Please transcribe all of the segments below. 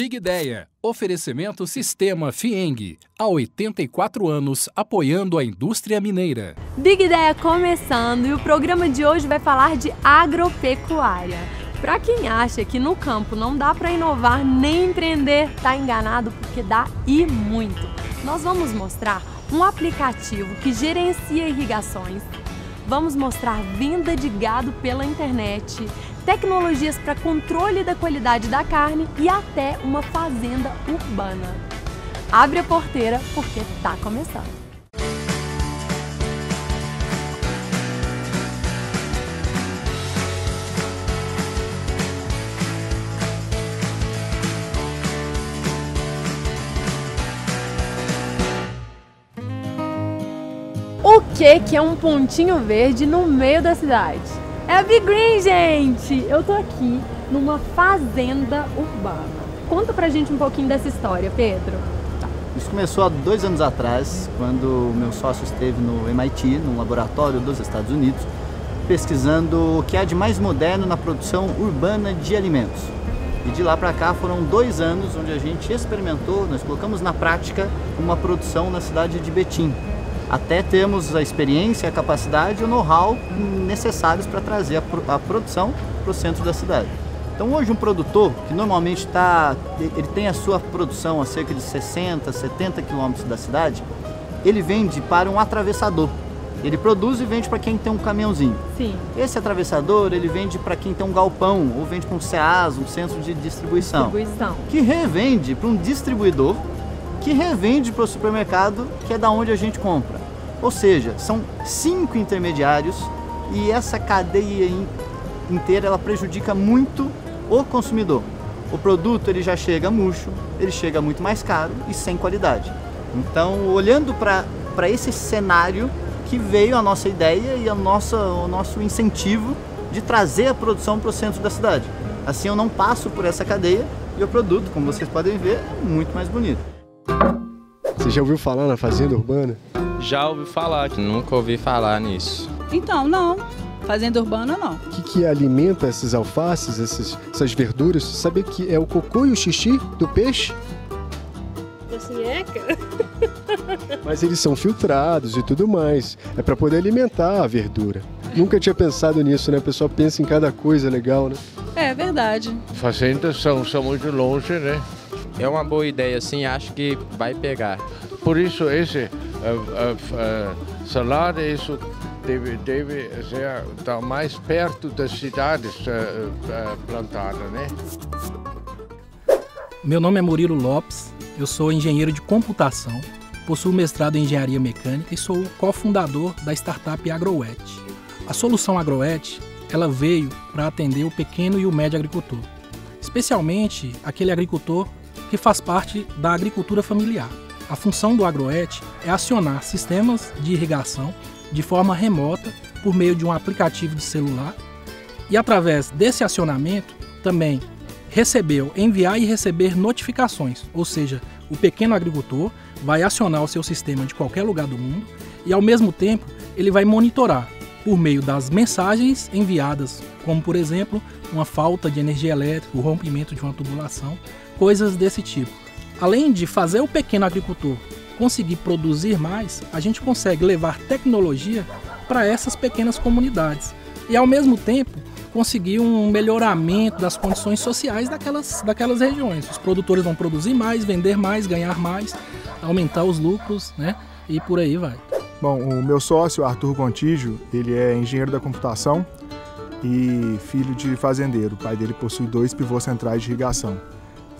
Big Ideia. Oferecimento Sistema Fieng. Há 84 anos apoiando a indústria mineira. Big Ideia começando e o programa de hoje vai falar de agropecuária. Para quem acha que no campo não dá para inovar nem empreender, tá enganado porque dá e muito. Nós vamos mostrar um aplicativo que gerencia irrigações. Vamos mostrar venda de gado pela internet, tecnologias para controle da qualidade da carne e até uma fazenda urbana. Abre a porteira porque tá começando. O que é um pontinho verde no meio da cidade? É a Big Green, gente! Eu tô aqui numa fazenda urbana. Conta pra gente um pouquinho dessa história, Pedro. Isso começou há 2 anos atrás, quando o meu sócio esteve no MIT, num laboratório dos Estados Unidos, pesquisando o que há de mais moderno na produção urbana de alimentos. E de lá para cá foram 2 anos onde a gente experimentou, nós colocamos na prática uma produção na cidade de Betim. Até termos a experiência, a capacidade e o know-how necessários para trazer a produção para o centro da cidade. Então hoje um produtor que normalmente ele tem a sua produção a cerca de 60, 70 quilômetros da cidade, ele vende para um atravessador. Ele produz e vende para quem tem um caminhãozinho. Sim. Esse atravessador ele vende para quem tem um galpão ou vende para um CEAS, um centro de distribuição. Que revende para um distribuidor que revende para o supermercado, que é da onde a gente compra. Ou seja, são 5 intermediários e essa cadeia inteira ela prejudica muito o consumidor. O produto ele já chega murcho, ele chega muito mais caro e sem qualidade. Então, olhando para esse cenário que veio a nossa ideia e o nosso incentivo de trazer a produção para o centro da cidade. Assim eu não passo por essa cadeia e o produto, como vocês podem ver, é muito mais bonito. Você já ouviu falar na fazenda urbana? Já ouvi falar, nunca ouvi falar nisso. Então, não. Fazenda urbana, não. O que alimenta essas alfaces, essas verduras? Sabe que é o cocô e o xixi do peixe? Cinheca? Mas eles são filtrados e tudo mais. É para poder alimentar a verdura. Nunca tinha pensado nisso, né? O pessoal pensa em cada coisa legal, né? É verdade. Fazendas são muito longe, né? É uma boa ideia, sim, acho que vai pegar. Por isso, esse salada, isso deve estar mais perto das cidades plantada, né? Meu nome é Murilo Lopes, eu sou engenheiro de computação, possuo mestrado em engenharia mecânica e sou o cofundador da startup AgroWet. A solução AgroWet, ela veio para atender o pequeno e o médio agricultor, especialmente aquele agricultor que faz parte da agricultura familiar. A função do AgroWet é acionar sistemas de irrigação de forma remota por meio de um aplicativo de celular e através desse acionamento também enviar e receber notificações, ou seja, o pequeno agricultor vai acionar o seu sistema de qualquer lugar do mundo e ao mesmo tempo ele vai monitorar por meio das mensagens enviadas, como por exemplo uma falta de energia elétrica, o rompimento de uma tubulação, coisas desse tipo. Além de fazer o pequeno agricultor conseguir produzir mais, a gente consegue levar tecnologia para essas pequenas comunidades e ao mesmo tempo conseguir um melhoramento das condições sociais daquelas regiões. Os produtores vão produzir mais, vender mais, ganhar mais, aumentar os lucros, né? E por aí vai. Bom, o meu sócio, Arthur Gontijo, ele é engenheiro da computação e filho de fazendeiro. O pai dele possui 2 pivôs centrais de irrigação.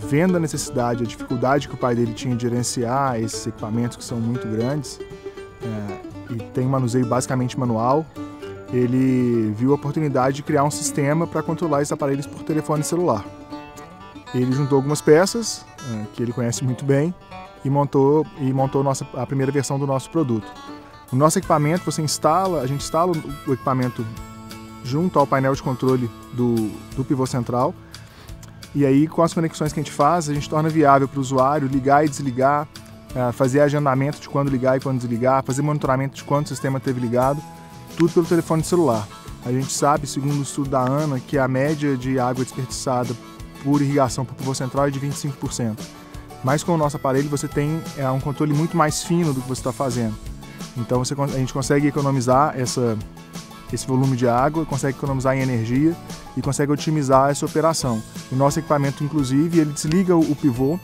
Vendo a necessidade, a dificuldade que o pai dele tinha de gerenciar esses equipamentos que são muito grandes e tem manuseio basicamente manual, ele viu a oportunidade de criar um sistema para controlar esses aparelhos por telefone celular. Ele juntou algumas peças que ele conhece muito bem e montou a primeira versão do nosso produto. O nosso equipamento, a gente instala o equipamento junto ao painel de controle do pivô central e aí com as conexões que a gente torna viável para o usuário ligar e desligar, fazer agendamento de quando ligar e quando desligar, fazer monitoramento de quando o sistema esteve ligado, tudo pelo telefone celular. A gente sabe, segundo o estudo da ANA, que a média de água desperdiçada por irrigação por pivô central é de 25%. Mas com o nosso aparelho você tem um controle muito mais fino do que você está fazendo. Então a gente consegue economizar esse volume de água, consegue economizar em energia e consegue otimizar essa operação. O nosso equipamento, inclusive, ele desliga o pivô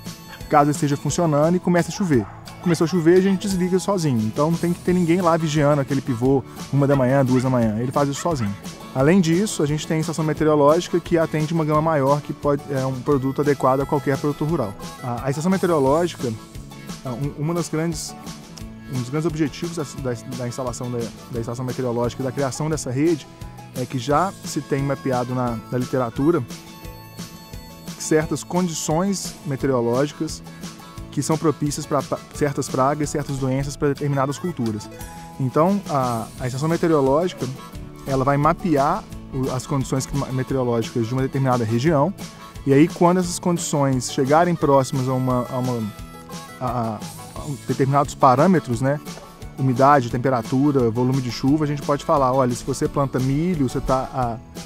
caso ele esteja funcionando e começa a chover. Começou a chover, a gente desliga sozinho. Então não tem que ter ninguém lá vigiando aquele pivô 1 da manhã, 2 da manhã. Ele faz isso sozinho. Além disso, a gente tem a estação meteorológica que atende uma gama maior, que é um produto adequado a qualquer produtor rural. A estação meteorológica, um dos grandes objetivos da instalação da estação meteorológica e da criação dessa rede é que já se tem mapeado na literatura certas condições meteorológicas que são propícias para certas pragas, certas doenças para determinadas culturas. Então, a estação meteorológica ela vai mapear as condições meteorológicas de uma determinada região e aí quando essas condições chegarem próximas a determinados parâmetros, né? Umidade, temperatura, volume de chuva, a gente pode falar, olha, se você planta milho,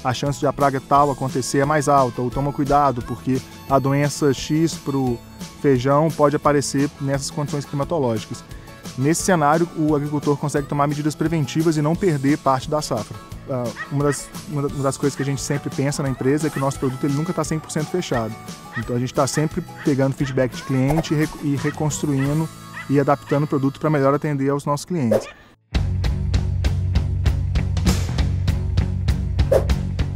a chance de a praga tal acontecer é mais alta, ou toma cuidado, porque a doença X para o feijão pode aparecer nessas condições climatológicas. Nesse cenário, o agricultor consegue tomar medidas preventivas e não perder parte da safra. Uma das coisas que a gente sempre pensa na empresa é que o nosso produto ele nunca está 100% fechado. Então a gente está sempre pegando feedback de cliente e reconstruindo e adaptando o produto para melhor atender aos nossos clientes.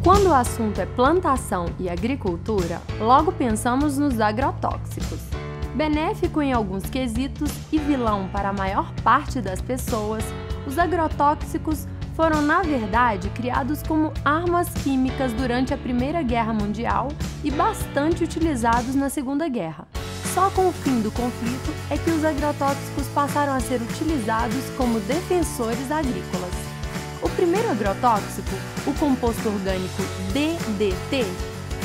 Quando o assunto é plantação e agricultura, logo pensamos nos agrotóxicos. Benéfico em alguns quesitos e vilão para a maior parte das pessoas, os agrotóxicos foram, na verdade, criados como armas químicas durante a Primeira Guerra Mundial e bastante utilizados na Segunda Guerra. Só com o fim do conflito é que os agrotóxicos passaram a ser utilizados como defensores agrícolas. O primeiro agrotóxico, o composto orgânico DDT,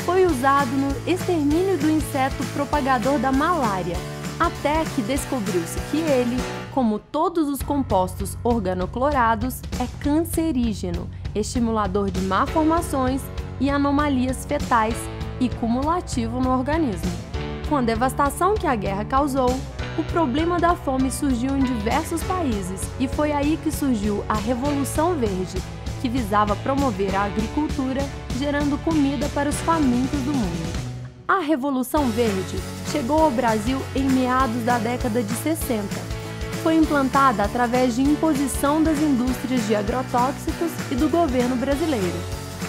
foi usado no extermínio do inseto propagador da malária, até que descobriu-se que ele, como todos os compostos organoclorados, é cancerígeno, estimulador de malformações e anomalias fetais e cumulativo no organismo. Com a devastação que a guerra causou, o problema da fome surgiu em diversos países e foi aí que surgiu a Revolução Verde, que visava promover a agricultura, gerando comida para os famintos do mundo. A Revolução Verde chegou ao Brasil em meados da década de 60. Foi implantada através de imposição das indústrias de agrotóxicos e do governo brasileiro.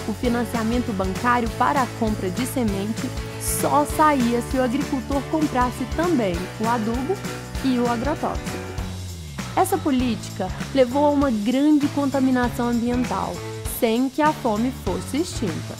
O financiamento bancário para a compra de semente só saía se o agricultor comprasse também o adubo e o agrotóxico. Essa política levou a uma grande contaminação ambiental, sem que a fome fosse extinta.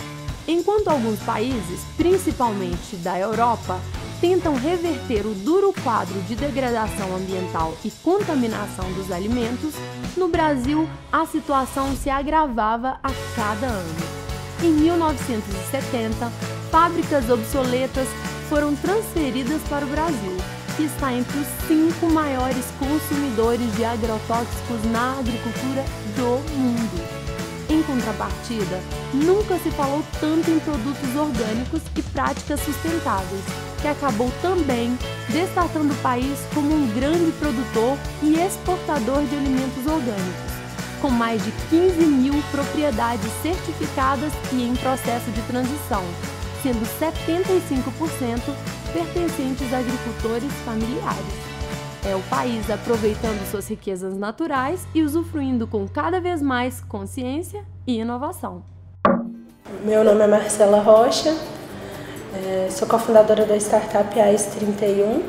Enquanto alguns países, principalmente da Europa, tentam reverter o duro quadro de degradação ambiental e contaminação dos alimentos, no Brasil a situação se agravava a cada ano. Em 1970, fábricas obsoletas foram transferidas para o Brasil, que está entre os 5 maiores consumidores de agrotóxicos na agricultura do mundo. Em contrapartida, nunca se falou tanto em produtos orgânicos e práticas sustentáveis, que acabou também destacando o país como um grande produtor e exportador de alimentos orgânicos, com mais de 15 mil propriedades certificadas e em processo de transição, sendo 75% pertencentes a agricultores familiares. É o país aproveitando suas riquezas naturais e usufruindo com cada vez mais consciência e inovação. Meu nome é Marcela Rocha, sou cofundadora da startup AS31,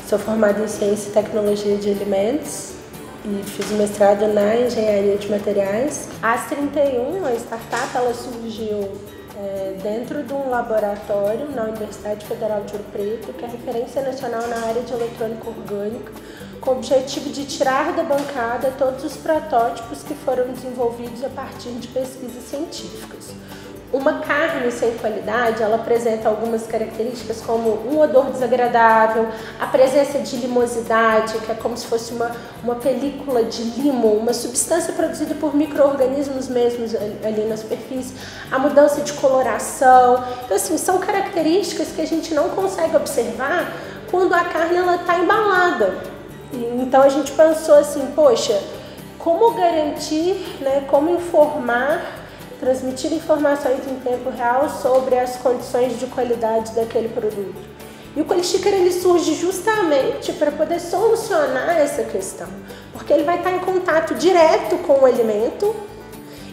sou formada em Ciência e Tecnologia de Alimentos e fiz mestrado na Engenharia de Materiais. A AS31, a startup, ela surgiu dentro de um laboratório na Universidade Federal de Ouro Preto, que é referência nacional na área de eletrônica orgânica, com o objetivo de tirar da bancada todos os protótipos que foram desenvolvidos a partir de pesquisas científicas. Uma carne sem qualidade, ela apresenta algumas características como um odor desagradável, a presença de limosidade, que é como se fosse uma película de limo, uma substância produzida por micro-organismos mesmos ali na superfície, a mudança de coloração. Então, assim, são características que a gente não consegue observar quando a carne está embalada. Então, a gente pensou assim, poxa, como garantir, né, como informar, transmitir informações em tempo real sobre as condições de qualidade daquele produto. E o Coelho-Xícara ele surge justamente para poder solucionar essa questão, porque ele vai estar em contato direto com o alimento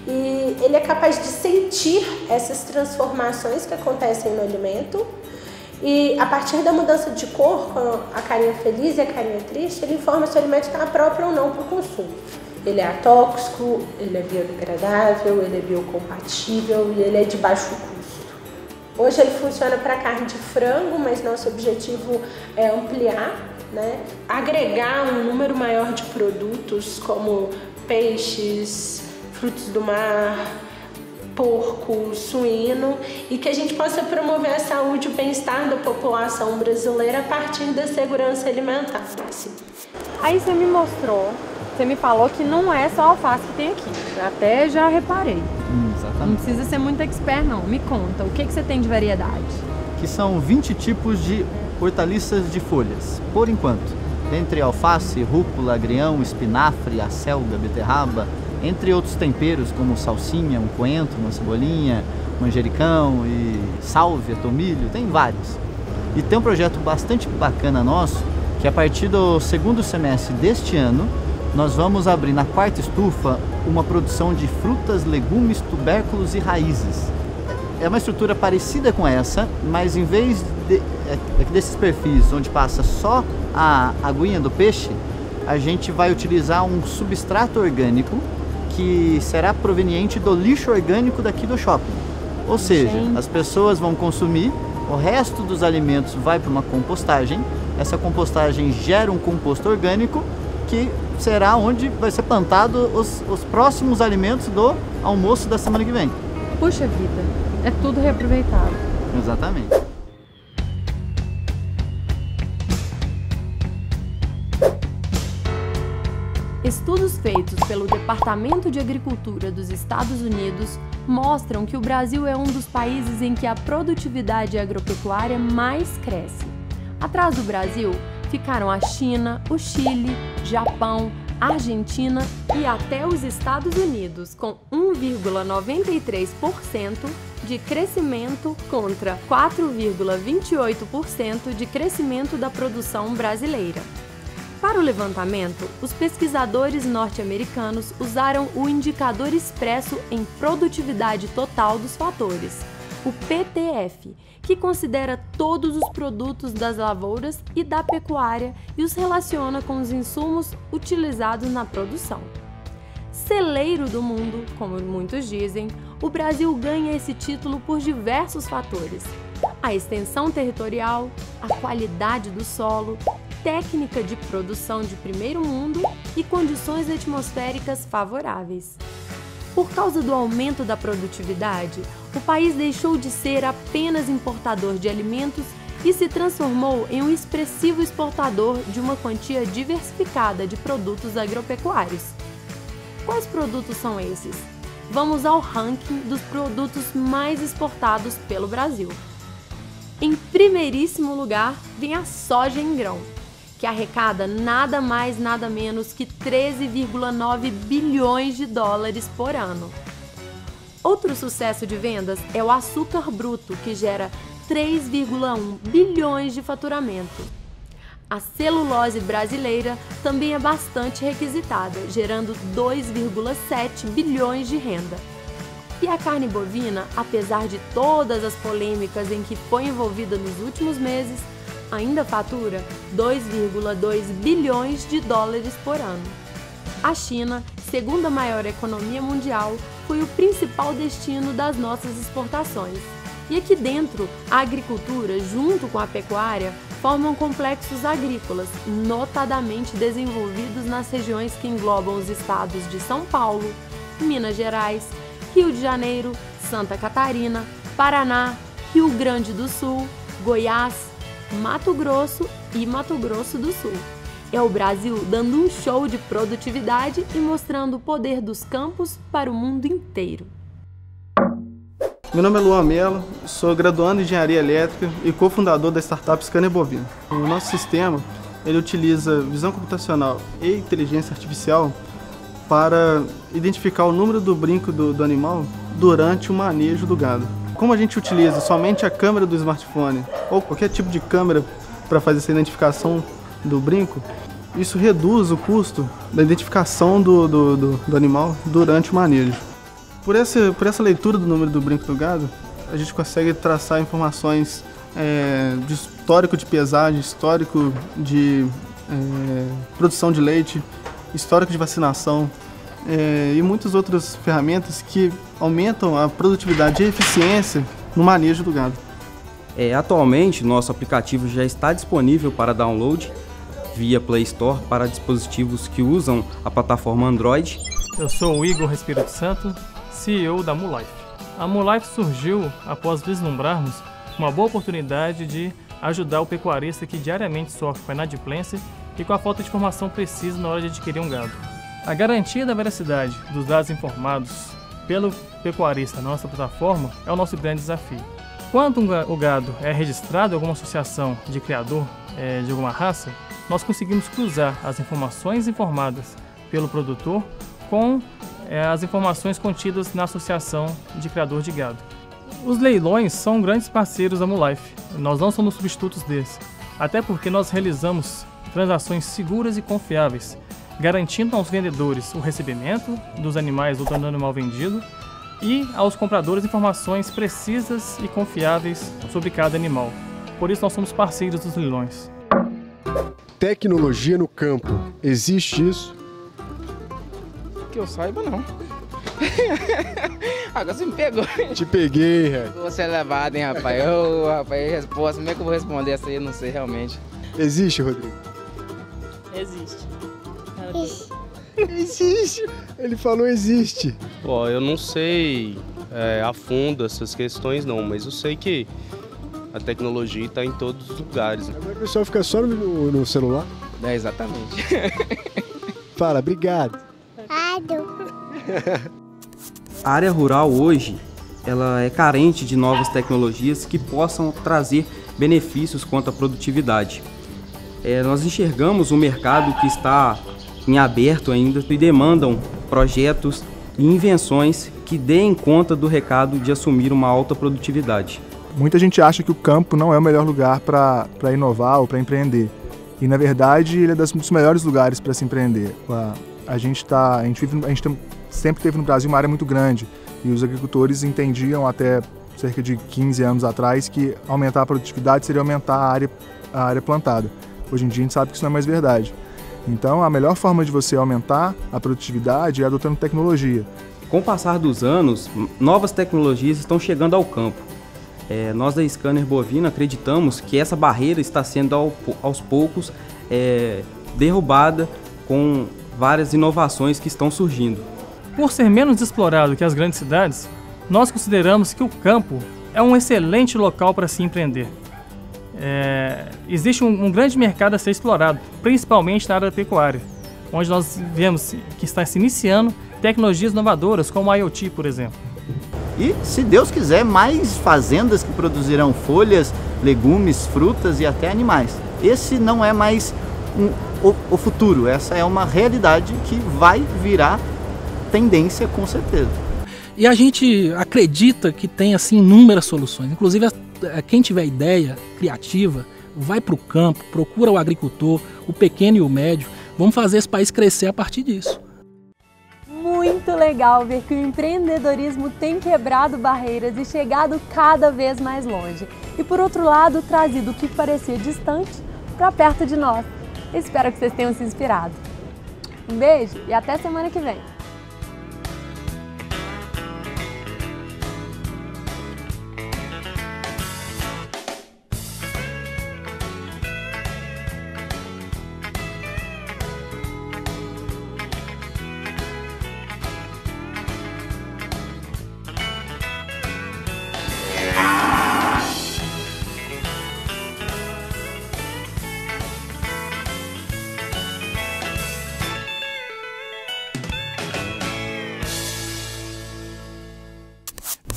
e ele é capaz de sentir essas transformações que acontecem no alimento e a partir da mudança de cor, com a carinha feliz e a carinha triste, ele informa se o alimento está próprio ou não para o consumo. Ele é atóxico, ele é biodegradável, ele é biocompatível e ele é de baixo custo. Hoje ele funciona para carne de frango, mas nosso objetivo é ampliar, né? Agregar um número maior de produtos como peixes, frutos do mar, porco, suíno e que a gente possa promover a saúde e o bem-estar da população brasileira a partir da segurança alimentar. Aí você me mostrou, você me falou que não é só alface que tem aqui, até já reparei. Exatamente. Não precisa ser muito expert não, me conta, o que você tem de variedade? Que são 20 tipos de hortaliças de folhas, por enquanto. Entre alface, rúcula, agrião, espinafre, acelga, beterraba, entre outros temperos como salsinha, um coentro, uma cebolinha, manjericão e sálvia, tomilho, tem vários. E tem um projeto bastante bacana nosso, que a partir do segundo semestre deste ano, nós vamos abrir na quarta estufa uma produção de frutas, legumes, tubérculos e raízes. É uma estrutura parecida com essa, mas em vez desses perfis onde passa só a aguinha do peixe, a gente vai utilizar um substrato orgânico que será proveniente do lixo orgânico daqui do shopping. Ou seja, as pessoas vão consumir, o resto dos alimentos vai para uma compostagem, essa compostagem gera um composto orgânico que será onde vai ser plantado os próximos alimentos do almoço da semana que vem. Puxa vida, é tudo reaproveitado. Exatamente. Estudos feitos pelo Departamento de Agricultura dos Estados Unidos mostram que o Brasil é um dos países em que a produtividade agropecuária mais cresce. Atrás do Brasil ficaram a China, o Chile, Japão, Argentina e até os Estados Unidos, com 1,93% de crescimento contra 4,28% de crescimento da produção brasileira. Para o levantamento, os pesquisadores norte-americanos usaram o Indicador Expresso em Produtividade Total dos Fatores, o PTF, que considera todos os produtos das lavouras e da pecuária e os relaciona com os insumos utilizados na produção. Celeiro do mundo, como muitos dizem, o Brasil ganha esse título por diversos fatores: a extensão territorial, a qualidade do solo, técnica de produção de primeiro mundo e condições atmosféricas favoráveis. Por causa do aumento da produtividade, o país deixou de ser apenas importador de alimentos e se transformou em um expressivo exportador de uma quantia diversificada de produtos agropecuários. Quais produtos são esses? Vamos ao ranking dos produtos mais exportados pelo Brasil. Em primeiríssimo lugar vem a soja em grão, que arrecada nada mais nada menos que 13,9 bilhões de dólares por ano. Outro sucesso de vendas é o açúcar bruto, que gera 3,1 bilhões de faturamento. A celulose brasileira também é bastante requisitada, gerando 2,7 bilhões de renda. E a carne bovina, apesar de todas as polêmicas em que foi envolvida nos últimos meses, ainda fatura 2,2 bilhões de dólares por ano. A China, segunda maior economia mundial, foi o principal destino das nossas exportações. E aqui dentro, a agricultura, junto com a pecuária, formam complexos agrícolas, notadamente desenvolvidos nas regiões que englobam os estados de São Paulo, Minas Gerais, Rio de Janeiro, Santa Catarina, Paraná, Rio Grande do Sul, Goiás, Mato Grosso e Mato Grosso do Sul. É o Brasil dando um show de produtividade e mostrando o poder dos campos para o mundo inteiro. Meu nome é Luan Mello, sou graduando em Engenharia Elétrica e cofundador da startup Scanner Bovino. O nosso sistema ele utiliza visão computacional e inteligência artificial para identificar o número do brinco do animal durante o manejo do gado. Como a gente utiliza somente a câmera do smartphone ou qualquer tipo de câmera para fazer essa identificação do brinco, isso reduz o custo da identificação do animal durante o manejo. Por essa leitura do número do brinco do gado, a gente consegue traçar informações de histórico de pesagem, histórico de produção de leite, histórico de vacinação e muitas outras ferramentas que aumentam a produtividade e a eficiência no manejo do gado. Atualmente, nosso aplicativo já está disponível para download via Play Store para dispositivos que usam a plataforma Android. Eu sou o Igor Espírito Santo, CEO da Mulife. A Mulife surgiu após vislumbrarmos uma boa oportunidade de ajudar o pecuarista que diariamente sofre com a inadimplência e com a falta de informação precisa na hora de adquirir um gado. A garantia da veracidade dos dados informados pelo pecuarista na nossa plataforma é o nosso grande desafio. Quando o gado é registrado em alguma associação de criador de alguma raça, nós conseguimos cruzar as informações informadas pelo produtor com as informações contidas na associação de criador de gado. Os leilões são grandes parceiros da Mulife. Nós não somos substitutos deles, até porque nós realizamos transações seguras e confiáveis, garantindo aos vendedores o recebimento dos animais do animal vendido e aos compradores informações precisas e confiáveis sobre cada animal. Por isso nós somos parceiros dos leilões. Tecnologia no campo, existe isso? Que eu saiba, não. Agora você me pegou. Te peguei, Ré. Você é levado, hein, rapaz? Resposta, como é que eu vou responder essa aí? Eu não sei realmente. Existe, Rodrigo? Existe. Existe. Ele falou existe. Ó, eu não sei a fundo essas questões não, mas eu sei que a tecnologia está em todos os lugares. Agora o pessoal fica só no celular? Exatamente. Fala, obrigado. A área rural hoje, ela é carente de novas tecnologias que possam trazer benefícios quanto à produtividade. Nós enxergamos um mercado que está em aberto ainda e demandam projetos e invenções que deem conta do recado de assumir uma alta produtividade. Muita gente acha que o campo não é o melhor lugar para inovar ou para empreender. E, na verdade, ele é um dos melhores lugares para se empreender. A gente sempre teve no Brasil uma área muito grande e os agricultores entendiam até cerca de 15 anos atrás que aumentar a produtividade seria aumentar a área plantada. Hoje em dia a gente sabe que isso não é mais verdade. Então a melhor forma de você aumentar a produtividade é adotando tecnologia. Com o passar dos anos, novas tecnologias estão chegando ao campo. Nós da Scanner Bovino acreditamos que essa barreira está sendo aos poucos derrubada com várias inovações que estão surgindo. Por ser menos explorado que as grandes cidades, nós consideramos que o campo é um excelente local para se empreender. Existe um grande mercado a ser explorado, principalmente na área da pecuária, onde nós vemos que está se iniciando tecnologias inovadoras como a IoT, por exemplo. E, se Deus quiser, mais fazendas que produzirão folhas, legumes, frutas e até animais. Esse não é mais o futuro, essa é uma realidade que vai virar tendência com certeza. E a gente acredita que tem assim inúmeras soluções, inclusive quem tiver ideia criativa, vai para o campo, procura o agricultor, o pequeno e o médio, vamos fazer esse país crescer a partir disso. Muito legal ver que o empreendedorismo tem quebrado barreiras e chegado cada vez mais longe. E por outro lado, trazido o que parecia distante para perto de nós. Espero que vocês tenham se inspirado. Um beijo e até semana que vem.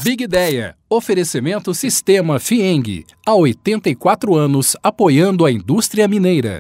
Big Ideia. Oferecimento Sistema FIENG. Há 84 anos apoiando a indústria mineira.